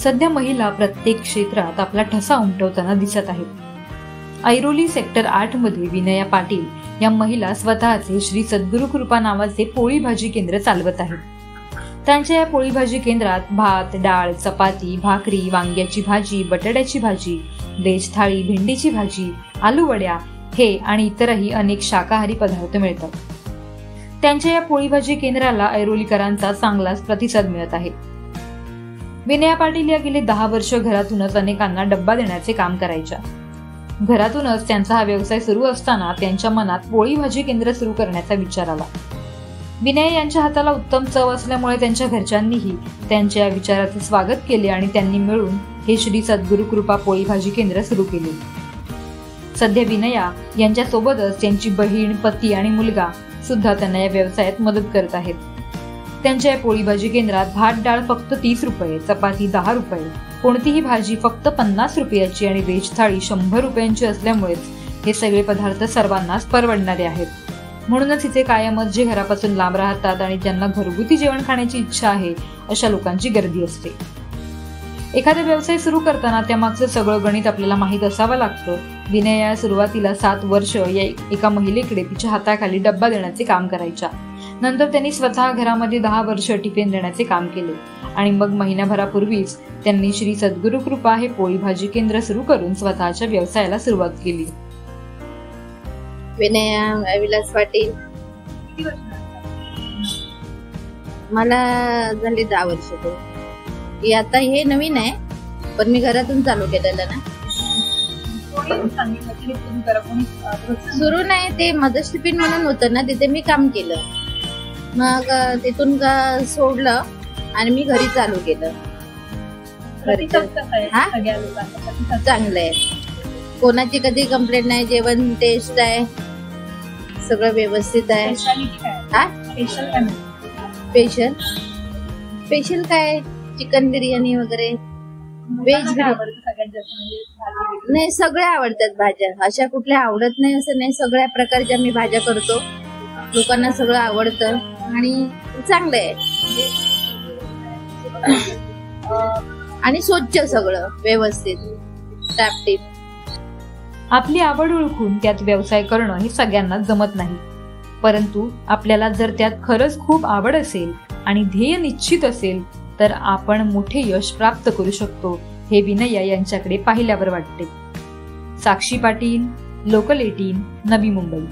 सध्या महिला प्रत्येक क्षेत्रात आपला ठसा उमटवताना दिसत आहेत. ऐरोली सेक्टर 8 मध्ये विनया पाटील या महिला स्वतःचे श्री सद्गुरू कृपा नावाचे पोळी भाजी केंद्र चालवत आहेत. त्यांच्या या पोळी भाजी केंद्रात भात, डाळ, चपाती, भाकरी, वांग्याची भाजी, बटाट्याची भाजी, व्हेज थाळी, भेंडीची भाजी, आलू वड्या हे आणि इतरही अनेक शाकाहारी पदार्थ मिळतात. त्यांच्या या पोळी भाजी केंद्राला ऐरोलीकरांचा चांगलाच प्रतिसाद मिळत आहे. विनया पाटील या गेले 10 वर्ष घरातूनच अनेकांना डब्बा देण्याचे काम करायच्या. घरातूनच त्यांचा हा व्यवसाय सुरू असताना त्यांच्या मनात पोळी भाजी केंद्र सुरू करण्याचा विचार आला. विनय यांच्या हाताला उत्तम चव असल्यामुळे त्यांच्या घरच्यांनीही त्यांच्या या विचाराचे स्वागत केले आणि त्यांनी मिळून हे श्री सद्गुरू कृपा पोळी भाजी केंद्र सुरू केले. सध्या विनया यांच्या सोबतच त्यांची बहीण, पती आणि मुलगा सुद्धा त्यांना या व्यवसायात मदत करत आहेत. त्यांच्या या पोळी भाजी केंद्रात भात डाळ फक्त 30 रुपये, चपाती 10 रुपये, कोणतीही भाजी फक्त 50 रुपयाची आणि व्हेज थाळी 100 रुपयांची असल्यामुळेच हे सगळे पदार्थ सर्वांनाच परवडणारे आहेत. म्हणूनच इथे कायमच जे घरापासून लांब राहतात आणि ज्यांना घरगुती जेवण खाण्याची इच्छा आहे अशा लोकांची गर्दी असते. एखादा व्यवसाय सुरू करताना त्यामागचं सगळं गणित आपल्याला माहीत असावं लागतं. विनया सुरुवातीला 7 वर्ष या एका महिलेकडे तिच्या हाताखाली डब्बा देण्याचे काम करायच्या. नंतर त्यांनी स्वतः घरामध्ये 10 वर्ष टिफिन देण्याचे काम केले आणि मग महिन्याभरापूर्वीच त्यांनी श्री सद्गुरू कृपा हे पोळी भाजी केंद्र सुरू करून स्वतःच्या व्यवसायाला सुरुवात केली. विनया विलास पाटील, मला झाली 10 वर्ष. आता हे नवीन आहे, पण मी घरातून चालू केलेलं ना. सुरू नाही, ते मदर्स टिफिन म्हणून होतं ना, तिथे मी काम केलं. मग तिथून सोडलं आणि मी घरी चालू केलं. चांगलं आहे, कोणाची कधी कंप्लेंट नाही. जेवण टेस्ट आहे, सगळं व्यवस्थित आहे. स्पेशल काय, चिकन बिर्याणी वगैरे, व्हेज नाही, सगळ्या आवडतात भाज्या. अशा कुठल्या आवडत नाही असं नाही, सगळ्या प्रकारच्या मी भाज्या करतो. लोकांना सगळं आवडतं आणि चांगलं आहे आणि स्वच्छ, सगळं व्यवस्थित, टापटीप. आपली आवड ओळखून त्यात व्यवसाय करणं हे सगळ्यांना जमत नाही, परंतु आपल्याला जर त्यात खरंच खूप आवड असेल आणि ध्येय निश्चित असेल तर आपण मोठे यश प्राप्त करू शकतो, हे विनया यांच्याकडे पाहिल्यावर वाटते. साक्षी पाटील, लोकल 18, नवी मुंबई.